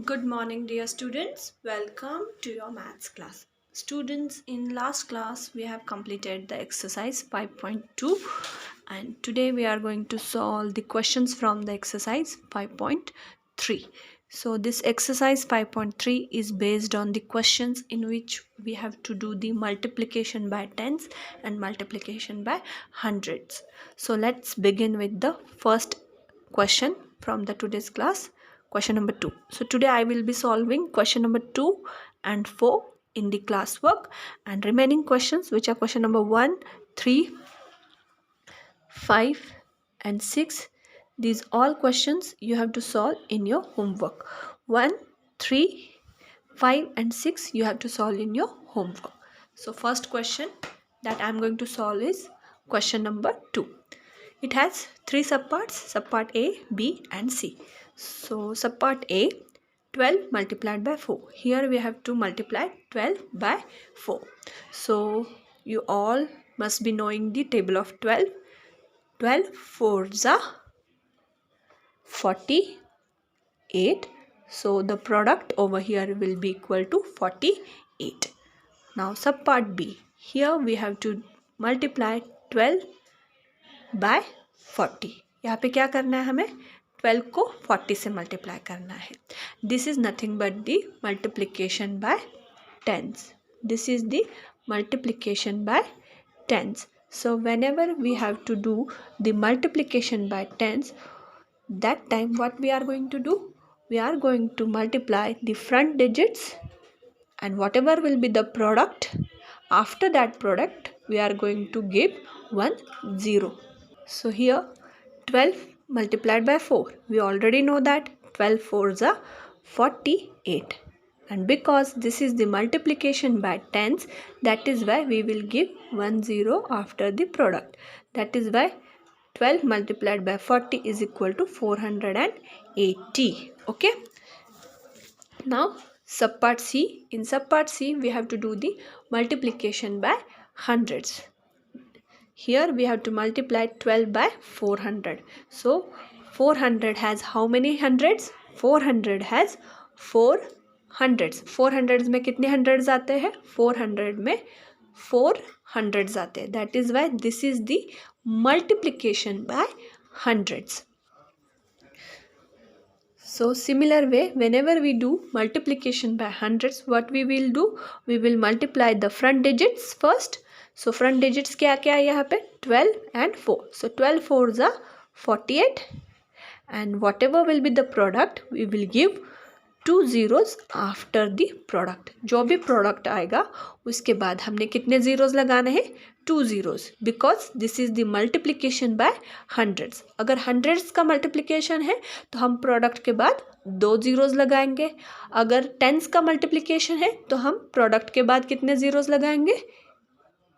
Good morning, dear students. Welcome to your maths class. Students, in last class we have completed the exercise 5.2 and today we are going to solve the questions from the exercise 5.3. So this exercise 5.3 is based on the questions in which we have to do the multiplication by tens and multiplication by hundreds. So let's begin with the first question from the today's class. Question number 2. So today I will be solving question number 2 and 4 in the classwork, and remaining questions, which are question number 1, 3, 5 and 6, these all questions you have to solve in your homework. 1, 3, 5 and 6 you have to solve in your homework. So first question that I am going to solve is question number 2. It has 3 subparts, subpart A, B and C. So subpart A, 12 multiplied by 4. Here we have to multiply 12 by 4. So you all must be knowing the table of 12. 12 fours are 48. So the product over here will be equal to 48. Now subpart B. Here we have to multiply 12 by 40. यहाँ पे क्या करना है, हमें 12 को 40 से multiply करना है. This is nothing but the multiplication by tens. This is the multiplication by tens. So whenever we have to do the multiplication by tens, that time what we are going to do? We are going to multiply the front digits and whatever will be the product, after that product we are going to give 1 0. So here 12 multiplied by 4. We already know that 12 fours are 48. And because this is the multiplication by tens, that is why we will give 1 0 after the product. That is why 12 multiplied by 40 is equal to 480. Okay. Now subpart C. In subpart C we have to do the multiplication by hundreds. Here we have to multiply 12 by 400. So 400 has how many hundreds? 400 has 4 hundreds. 4 hundreds में कितने hundreds आते हैं? 400 में 4 hundreds आते हैं. That is why this is the multiplication by hundreds. So similar way, whenever we do multiplication by hundreds, what we will do? We will multiply the front digits first. So front digits क्या क्या है यहाँ पे? 12 and 4. So 12 fours are 48 and whatever will be the product, we will give 2 zeros after the product. जो भी product आएगा उसके बाद हमने कितने zeros लगाने हैं? 2 zeros, because this is the multiplication by hundreds. अगर hundreds का multiplication है तो हम product के बाद 2 zeros लगाएंगे. अगर tens का multiplication है तो हम product के बाद कितने zeros लगाएंगे?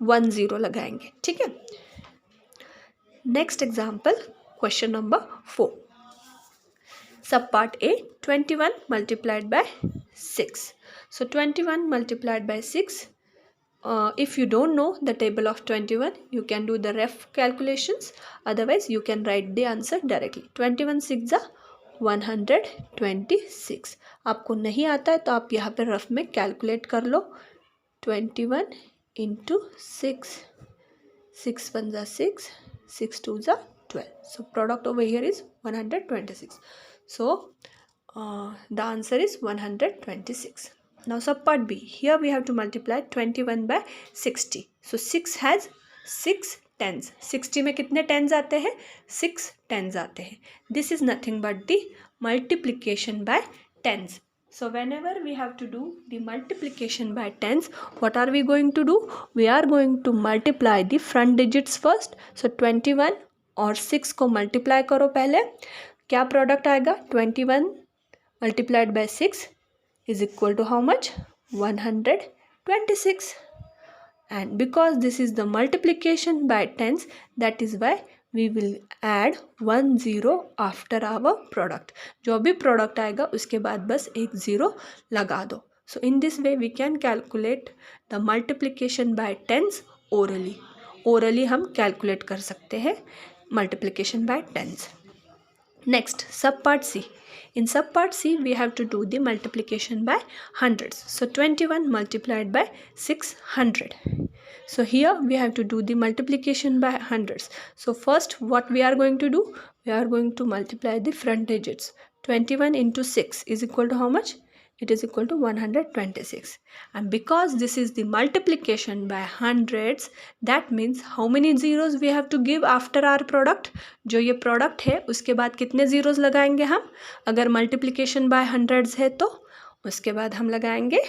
1 0 लगाएंगे. ठीक है. Next example question number 4. Subpart A, 21 multiplied by 6. So 21 multiplied by 6. If you don't know the table of 21, you can do the ref calculations. Otherwise, you can write the answer directly. 21 6 are 126. आपको नहीं आता है तो आप यहाँ पे rough में calculate कर लो. 21 into 6. 6 1s are 6. 6 2s are 12. So product over here is 126. So the answer is 126. Now subpart B. Here we have to multiply 21 by 60. So 6 has 6 tens. 60 में कितने tens आते हैं? 6 tens आते हैं. This is nothing but the multiplication by tens. So whenever we have to do the multiplication by tens, what are we going to do? We are going to multiply the front digits first. So 21 और 6 को multiply करो पहले. क्या product आएगा? 21 multiplied by 6 is equal to how much? 126. And because this is the multiplication by tens, that is why we will add 1 0 after our product. जो भी product आएगा उसके बाद बस एक 0 लगा दो. So in this way we can calculate the multiplication by tens orally. Orally हम calculate कर सकते हैं multiplication by tens. Next, subpart C. In subpart C, we have to do the multiplication by hundreds. So 21 multiplied by 600. So here we have to do the multiplication by hundreds. So first what we are going to do? We are going to multiply the front digits. 21 into 6 is equal to how much? It is equal to 126. And because this is the multiplication by hundreds, that means how many zeros we have to give after our product? जो ये product है उसके बाद कितने zeros लगाएंगे हम? अगर multiplication by hundreds है तो उसके बाद हम लगाएंगे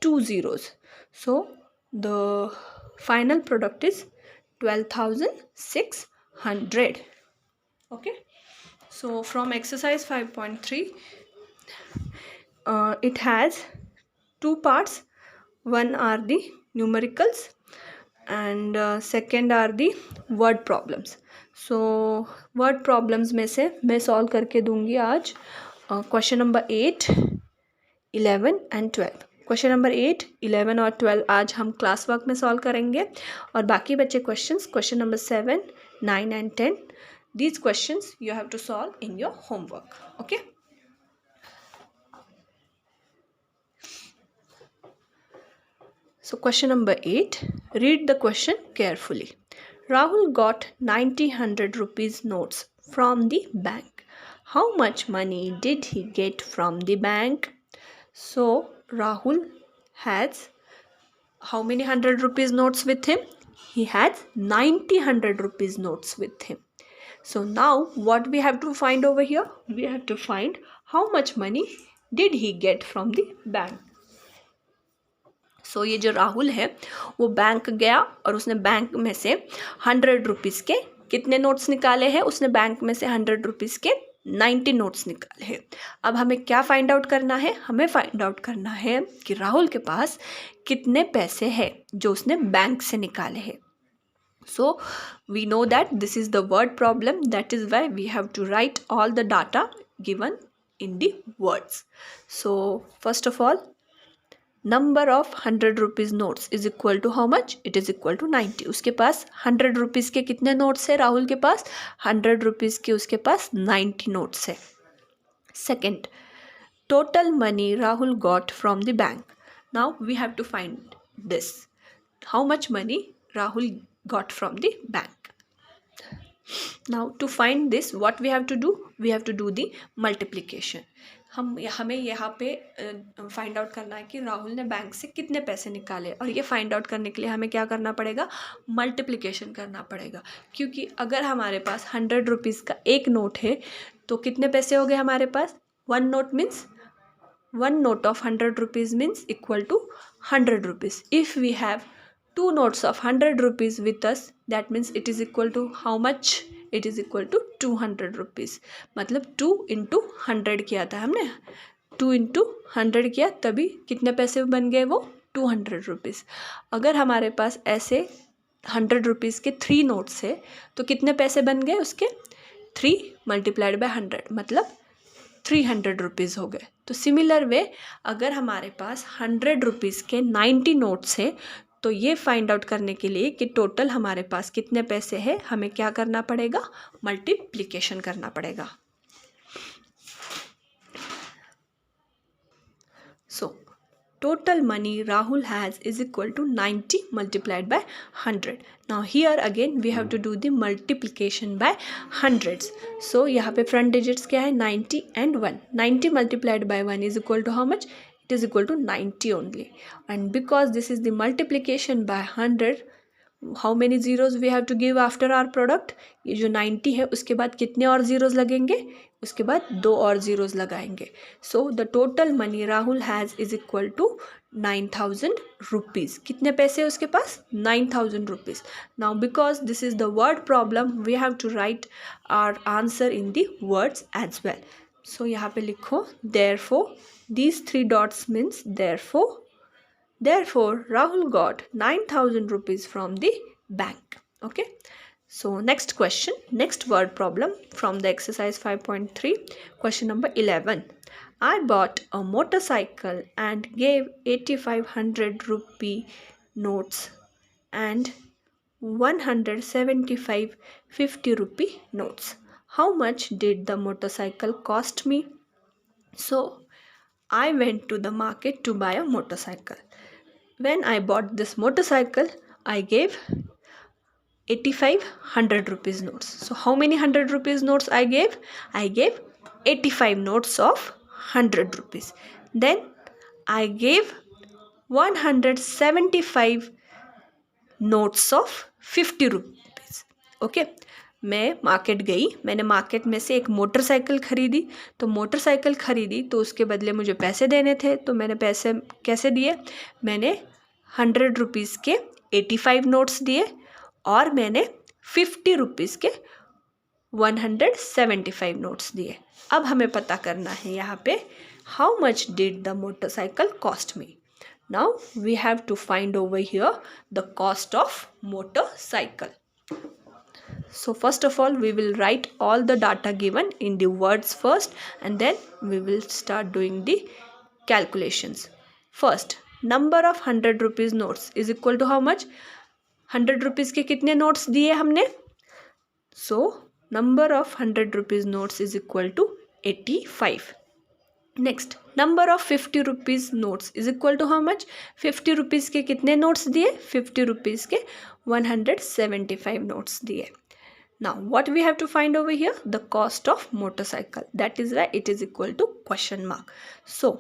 2 zeros. So the final product is 12,600. Okay. So from exercise 5.3, it has two parts. One are the numericals and second are the word problems. So word problems में से मैं solve करके दूंगी आज question number 8, 11 and 12. Question number 8, 11 और 12 आज हम class work में सॉल्व करेंगे और बाकी बचे questions question number 7, 9 and 10 these questions you have to solve in your homework. Okay. So question number 8, read the question carefully. Rahul got 100 rupees notes from the bank. How much money did he get from the bank? So Rahul has how many 100 rupees notes with him? He has 100 rupees notes with him. So now what we have to find over here? We have to find how much money did he get from the bank. So ये जो राहुल है वो bank गया और उसने bank में से 100 rupees के कितने नोट्स निकाले हैं? उसने बैंक में से 100 रुपीज़ के 90 नोट्स निकाले हैं. अब हमें क्या फाइंड आउट करना है? हमें फाइंड आउट करना है कि राहुल के पास कितने पैसे हैं जो उसने बैंक से निकाले हैं. So we know that this is the word problem. That is why we have to write all the data given in the words. So first of all, number of 100 rupees notes is equal to how much? It is equal to 90. उसके पास 100 rupees के कितने notes है राहुल के पास? 100 rupees के उसके पास 90 notes है. Second, total money Rahul got from the bank. Now we have to find this. How much money Rahul got from the bank. Now to find this, what we have to do? We have to do the multiplication. हमें यहाँ पे find out करना है कि राहुल ने bank से कितने पैसे निकाले और ये फाइंड आउट करने के लिए हमें क्या करना पड़ेगा? मल्टीप्लिकेशन करना पड़ेगा. क्योंकि अगर हमारे पास 100 रुपीज़ का एक नोट है तो कितने पैसे हो गए हमारे पास? One note means one note of 100 rupees means equal to 100 rupees. If we have two notes of 100 rupees with us, that means it is equal to how much? It is equal to 200 rupees. मतलब 2 into 100 किया था हमने, 2 into 100 किया तभी कितने पैसे बन गए वो? 200 rupees. अगर हमारे पास ऐसे 100 rupees के 3 नोट्स है तो कितने पैसे बन गए उसके? 3 multiplied by 100 मतलब 300 रुपीज़ हो गए. तो सिमिलर वे अगर हमारे पास 100 रुपीज़ के 90 नोट्स है तो ये फाइंड आउट करने के लिए कि टोटल हमारे पास कितने पैसे हैं हमें क्या करना पड़ेगा? मल्टीप्लिकेशन करना पड़ेगा. सो total money Rahul has is equal to 90 multiplied by 100. Now here again we have to do the multiplication by hundreds. So यहाँ पे front digits क्या है? 90 and 1. 90 multiplied by 1 is equal to how much? It is equal to 90 only. And because this is the multiplication by 100, how many zeros we have to give after our product? ये जो 90 है उसके बाद कितने और zeros लगेंगे? उसके बाद 2 और zeros लगाएंगे. So the total money Rahul has is equal to 9,000 rupees. कितने पैसे उसके पास? 9,000 rupees. Now because this is the word problem, we have to write our answer in the words as well. So यहाँ पे लिखो therefore, these 3 dots means therefore Rahul got 9,000 rupees from the bank. Okay. So next question, next word problem from the exercise 5.3, question number 11. I bought a motorcycle and gave 8,500 rupee notes and 175 50 rupee notes. how much did the motorcycle cost me? So I went to the market to buy a motorcycle. When I bought this motorcycle, I gave 85 100 rupees notes. So how many 100 rupees notes I gave? I gave 85 notes of 100 rupees. Then I gave 175 notes of 50 rupees. Okay, मैं market गई, मैंने market में से एक motorcycle ख़रीदी. तो motorcycle ख़रीदी तो उसके बदले मुझे पैसे देने थे. तो मैंने पैसे कैसे दिए? मैंने 100 रुपीज़ के 85 नोट्स दिए और मैंने 50 रुपीज़ के 175 नोट्स दिए. अब हमें पता करना है यहाँ पे how much did the motorcycle cost me. Now we have to find over here the cost of motorcycle. So first of all we will write all the data given in the words first and then we will start doing the calculations. First, number of 100 rupees notes is equal to how much? 100 rupees के कितने notes दिए हमने? So number of 100 rupees notes is equal to 85. Next, number of 50 rupees notes is equal to how much? 50 rupees के कितने notes दिए? 50 rupees के 175 notes दिए. Now what we have to find over here? The cost of motorcycle. That is y it is equal to question mark. So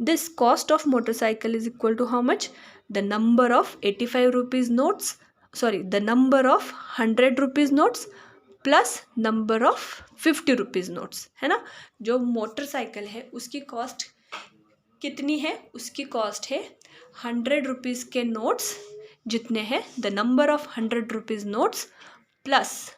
this cost of motorcycle is equal to how much? The number of 85 rupees notes, sorry the number of 100 rupees notes plus number of 50 rupees notes, है ना. जो motorcycle है उसकी cost कितनी है? उसकी cost है 100 rupees के नोट्स जितने हैं, the number of 100 rupees notes plus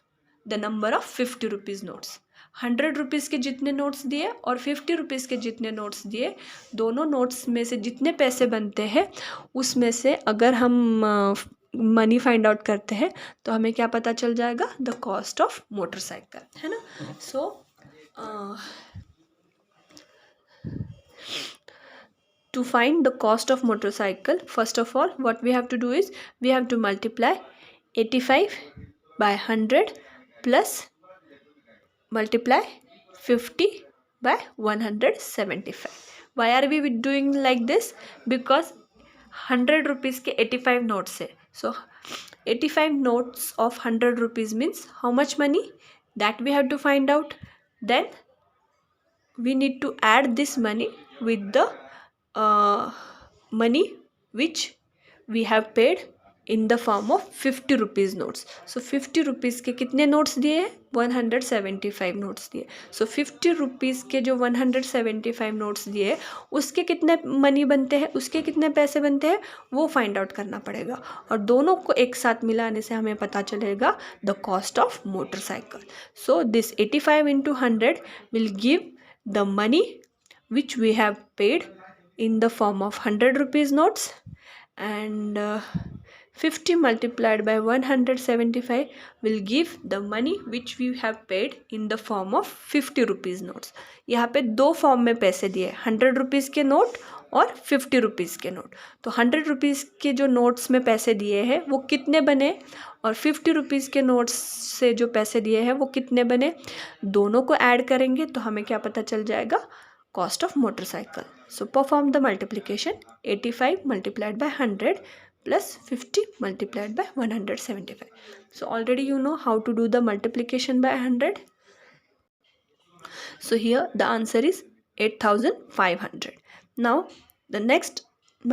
the number of 50 rupees notes. 100 rupees के जितने नोट्स दिए और 50 रुपीज़ के जितने नोट्स दिए, दोनों नोट्स में से जितने पैसे बनते हैं उसमें से अगर हम मनी फाइंड आउट करते हैं तो हमें क्या पता चल जाएगा? द कॉस्ट ऑफ मोटरसाइकिल, है ना. सो to find the cost of motorcycle, first of all what we have to do is we have to multiply 85 by 100 plus multiply 50 by 175. Why are we doing like this? Because 100 rupees के 85 notes है. So 85 notes of 100 rupees means how much money? That we have to find out. Then we need to add this money with the money which we have paid in the form of 50 rupees notes. So 50 rupees के कितने notes दिए हैं? 175 notes दिए. So 50 rupees के जो 175 notes दिए उसके कितने मनी बनते हैं, उसके कितने पैसे बनते हैं, वो फाइंड आउट करना पड़ेगा. और दोनों को एक साथ मिलाने से हमें पता चलेगा the cost of motorcycle. So this 85 into 100 will give the money which we have paid in the form of 100 rupees notes and 50 multiplied by 175 will give the money which we have paid in the form of 50 rupees notes. यहाँ पे दो form में पैसे दिए, 100 rupees के note और 50 rupees के note. तो 100 रुपीज़ के जो नोट्स में पैसे दिए हैं वो कितने बने और 50 रुपीज़ के नोट्स से जो पैसे दिए हैं वो कितने बने, दोनों को ऐड करेंगे तो हमें क्या पता चल जाएगा? Cost of motorcycle. So perform the multiplication. 85 multiplied by 100 plus 50 multiplied by 175. So already you know how to do the multiplication by 100. So here the answer is 8500. Now the next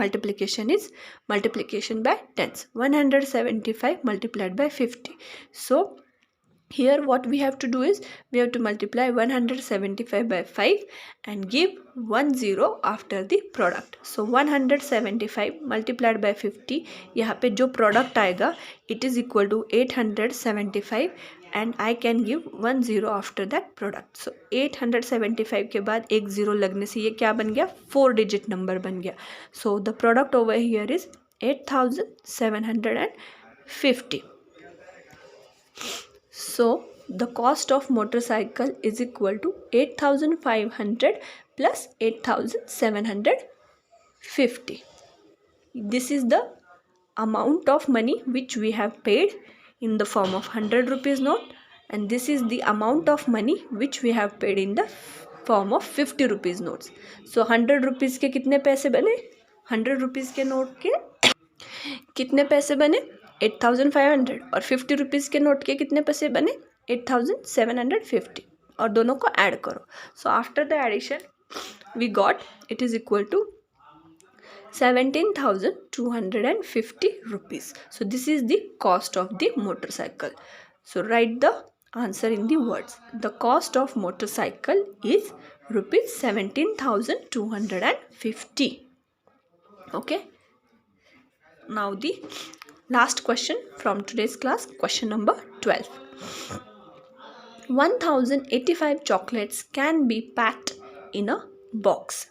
multiplication is multiplication by tens. 175 multiplied by 50. So here what we have to do is we have to multiply 175 by 5 and give 1 0 after the product. So 175 multiplied by 50, यहाँ पे जो product आएगा it is equal to 875 and I can give 1 0 after that product. So 875 के बाद एक zero लगने से ये क्या बन गया? 4 digit number बन गया. So the product over here is 8750. So the cost of motorcycle is equal to 8500 plus 8750. This is the amount of money which we have paid in the form of 100 rupees note and this is the amount of money which we have paid in the form of 50 rupees notes. So 100 rupees के कितने पैसे बने, 100 rupees के note के कितने पैसे बने 8500, और 50 रुपीज़ के नोट के कितने पैसे बने 8750, और दोनों को ऐड करो. So after the addition we got it is equal to 17,250 rupees. So this is the cost of the motorcycle. So write the answer in the words. The cost of motorcycle is rupees 17,250. Okay. Now the last question from today's class, question number 12. 1085 chocolates can be packed in a box.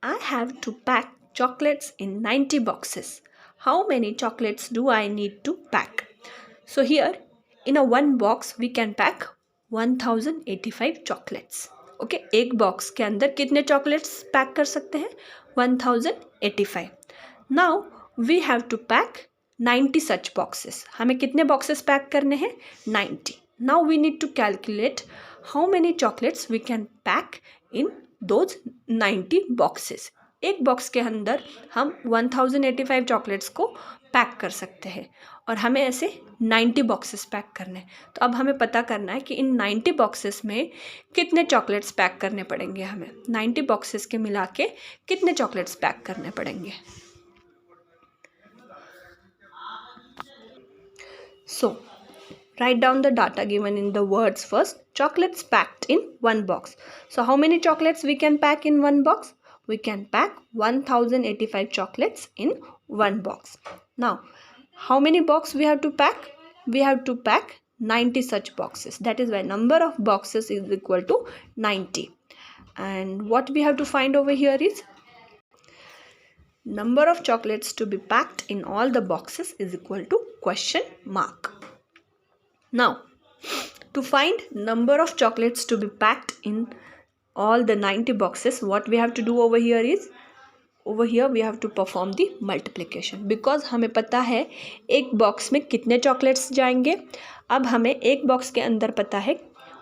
I have to pack chocolates in 90 boxes. How many chocolates do I need to pack? So here in a one box we can pack 1085 chocolates. Okay, एक box के अंदर कितने chocolates pack कर सकते हैं 1085. Now we have to pack 90 such boxes. हमें कितने boxes pack करने हैं 90. Now we need to calculate how many chocolates we can pack in those 90 boxes. एक बॉक्स के अंदर हम 1085 चॉकलेट्स को पैक कर सकते हैं और हमें ऐसे 90 बॉक्सेस पैक करने हैं. तो अब हमें पता करना है कि इन 90 बॉक्सेस में कितने चॉकलेट्स पैक करने पड़ेंगे. हमें 90 बॉक्सेस के मिला के कितने चॉकलेट्स पैक करने पड़ेंगे. So write down the data given in the words first. Chocolates packed in one box. So how many chocolates we can pack in one box? We can pack 1085 chocolates in one box. Now how many boxes we have to pack? We have to pack 90 such boxes. That is why number of boxes is equal to 90. And what we have to find over here is number of chocolates to be packed in all the boxes is equal to question mark. Now to find number of chocolates to be packed in all the 90 boxes, what we have to do over here is, over here we have to perform the multiplication, because हमें पता है एक box में कितने chocolates जाएंगे. अब हमें एक बॉक्स के अंदर पता है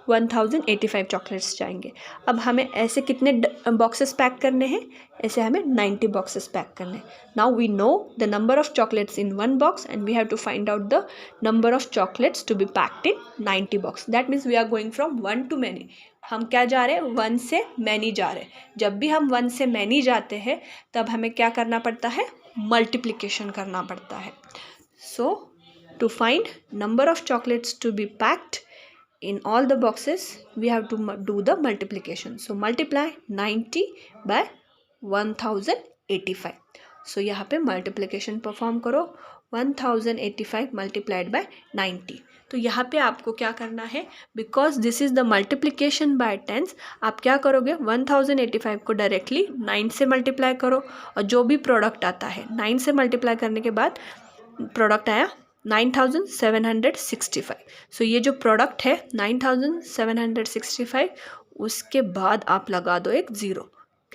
1085 चॉकलेट्स जाएंगे. अब हमें ऐसे कितने बॉक्सेस पैक करने हैं, ऐसे हमें 90 बॉक्सेस पैक करने हैं. Now we know the number of chocolates in one box and we have to find out the number of chocolates to be packed in 90 box. That means we are going from one to many. हम क्या जा रहे हैं, one से many जा रहे हैं. जब भी हम वन से मैनी जाते हैं तब हमें क्या करना पड़ता है, मल्टीप्लिकेशन करना पड़ता है. So to find number of chocolates to be packed in all the boxes we have to do the multiplication. So multiply 90 by 1085. So यहाँ पे multiplication perform करो 1085 multiplied by 90. तो यहाँ पे आपको क्या करना है, because this is the multiplication by tens, आप क्या करोगे 1085 को डायरेक्टली 9 से मल्टीप्लाई करो और जो भी प्रोडक्ट आता है 9 से मल्टीप्लाई करने के बाद प्रोडक्ट आया 9765. सो ये जो प्रोडक्ट है 9765, उसके बाद आप लगा दो एक ज़ीरो.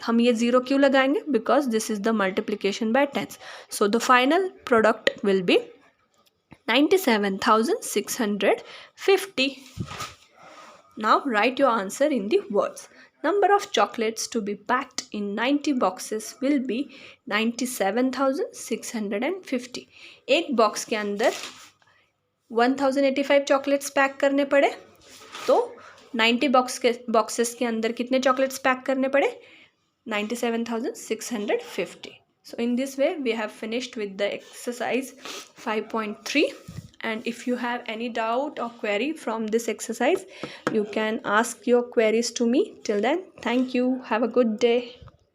हम ये ज़ीरो क्यों लगाएंगे, because this is the multiplication by tens. So the final product will be 97,650. Now write your answer in the words. Number of chocolates to be packed in 90 boxes will be 97,650. एक box के अंदर 1085 chocolates pack करने पड़े, तो 90 boxes के अंदर कितने chocolates pack करने पड़े 97,650. So in this way we have finished with the exercise 5.3. And if you have any doubt or query from this exercise, you can ask your queries to me. Till then, thank you. Have a good day.